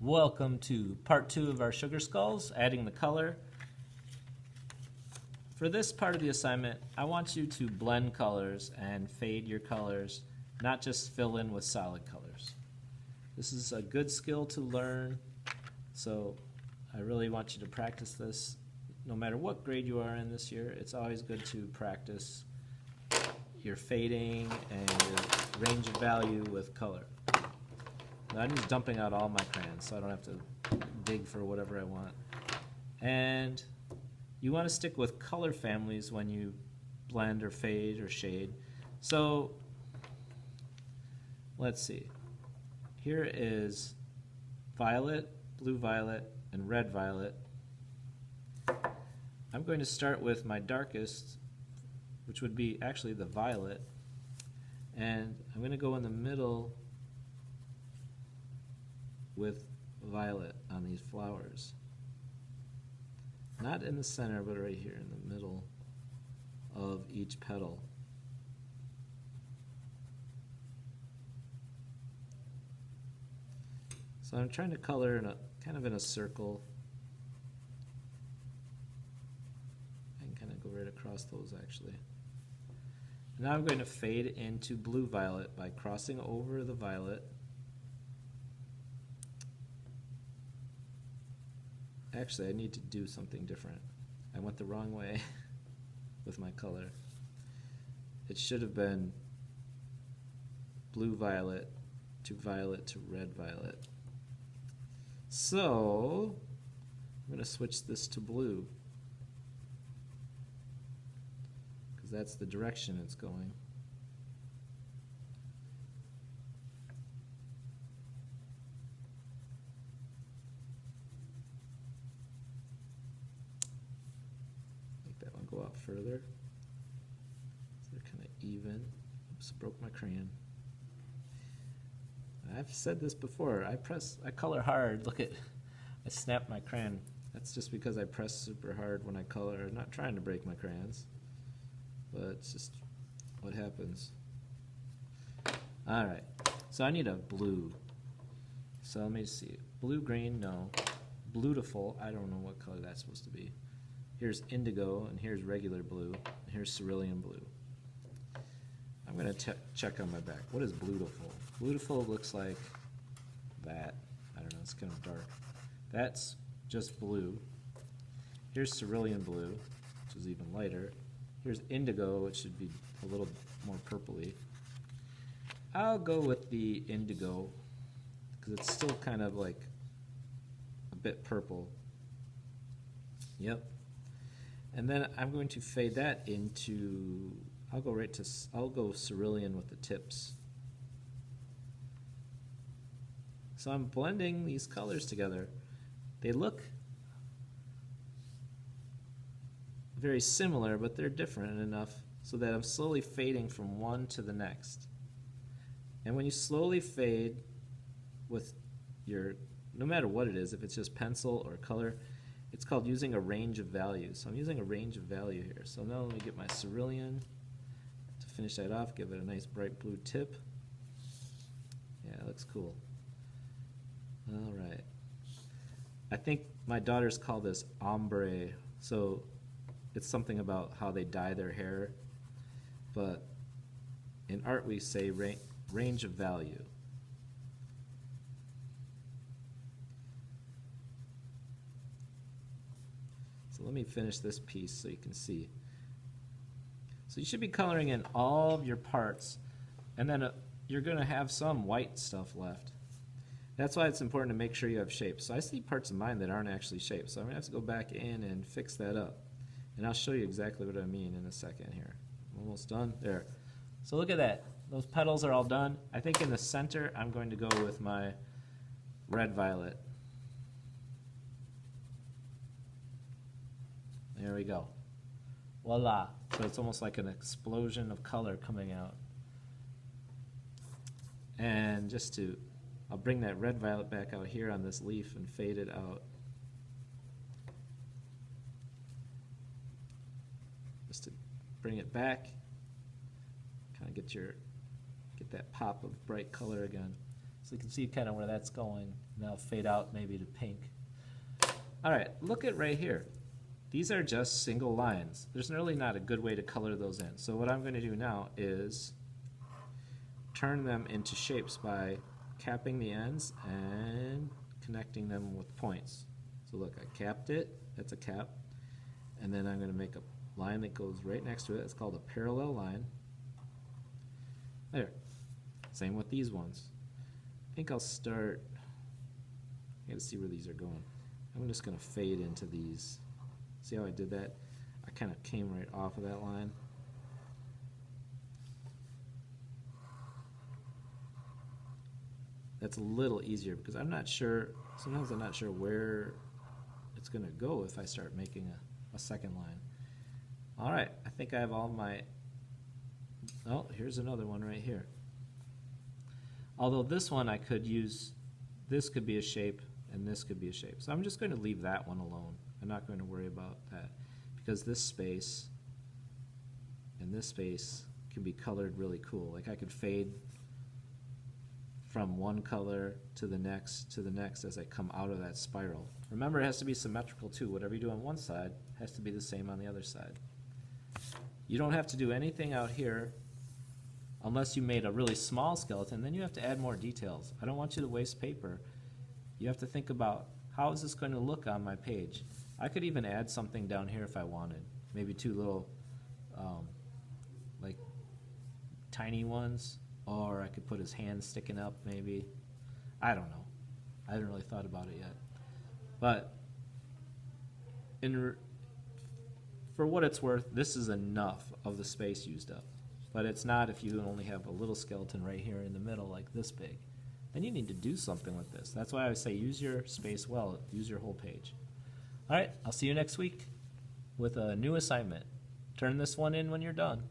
Welcome to part 2 of our sugar skulls, adding the color. For this part of the assignment, I want you to blend colors and fade your colors, not just fill in with solid colors. This is a good skill to learn, so I really want you to practice this. No matter what grade you are in this year, it's always good to practice your fading and your range of value with color. Now, I'm just dumping out all my crayons, so I don't have to dig for whatever I want. And you want to stick with color families when you blend or fade or shade. So let's see. Here is violet, blue violet, and red violet. I'm going to start with my darkest, which would be actually the violet, and I'm going to go in the middle with violet on these flowers. Not in the center, but right here in the middle of each petal. So I'm trying to color in a kind of in a circle. I can kind of go right across those actually. Now I'm going to fade into blue violet by crossing over the violet. Actually, I need to do something different. I went the wrong way with my color. It should have been blue violet to red violet. So I'm going to switch this to blue because that's the direction it's going. Go out further so they're kind of even. Oops, broke my crayon. I've said this before. I color hard. Look at, I snapped my crayon. That's just because I press super hard when I color. I'm not trying to break my crayons, but it's just what happens. All right, so I need a blue. So let me see. Blue, green, no. Beautiful, I don't know what color that's supposed to be. Here's indigo, and here's regular blue, and here's cerulean blue. I'm going to check on my back. What is beautiful? Beautiful looks like that. I don't know, it's kind of dark. That's just blue. Here's cerulean blue, which is even lighter. Here's indigo, which should be a little more purpley. I'll go with the indigo, because it's still kind of like a bit purple. Yep. And then I'm going to fade that into, I'll go cerulean with the tips. So I'm blending these colors together. They look very similar, but they're different enough so that I'm slowly fading from one to the next. And when you slowly fade with your, no matter what it is, if it's just pencil or color, it's called using a range of values. So I'm using a range of value here. So now let me get my cerulean to finish that off, give it a nice bright blue tip. Yeah, it looks cool. All right. I think my daughters call this ombre. So it's something about how they dye their hair. But in art we say range of value. So let me finish this piece so you can see. So you should be coloring in all of your parts, and then you're going to have some white stuff left. That's why it's important to make sure you have shapes. So I see parts of mine that aren't actually shaped, so I'm going to have to go back in and fix that up. And I'll show you exactly what I mean in a second here. I'm almost done. There. So look at that. Those petals are all done. I think in the center I'm going to go with my red violet. There we go. Voila. So it's almost like an explosion of color coming out. And I'll bring that red violet back out here on this leaf and fade it out. Just to bring it back, kind of get that pop of bright color again. So you can see kind of where that's going. And I'll fade out maybe to pink. All right, look at right here. These are just single lines. There's really not a good way to color those in. So what I'm going to do now is turn them into shapes by capping the ends and connecting them with points. So look, I capped it, that's a cap, and then I'm going to make a line that goes right next to it. It's called a parallel line. There. Same with these ones. I think I'll start, I gotta see where these are going. I'm just going to fade into these. See how I did that? I kind of came right off of that line. That's a little easier because I'm not sure, sometimes I'm not sure where it's going to go if I start making a second line. All right, I think I have all my, oh, here's another one right here. Although this one I could use, this could be a shape and this could be a shape. So I'm just going to leave that one alone. I'm not going to worry about that because this space and this space can be colored really cool. Like I could fade from one color to the next as I come out of that spiral. Remember, it has to be symmetrical too. Whatever you do on one side has to be the same on the other side. You don't have to do anything out here unless you made a really small skeleton. Then you have to add more details. I don't want you to waste paper. You have to think about, how is this going to look on my page? I could even add something down here if I wanted. Maybe two little like tiny ones, or I could put his hand sticking up maybe. I don't know. I haven't really thought about it yet. But for what it's worth, this is enough of the space used up. But it's not if you only have a little skeleton right here in the middle like this big. Then you need to do something with this. That's why I say use your space well, use your whole page. All right, I'll see you next week with a new assignment. Turn this one in when you're done.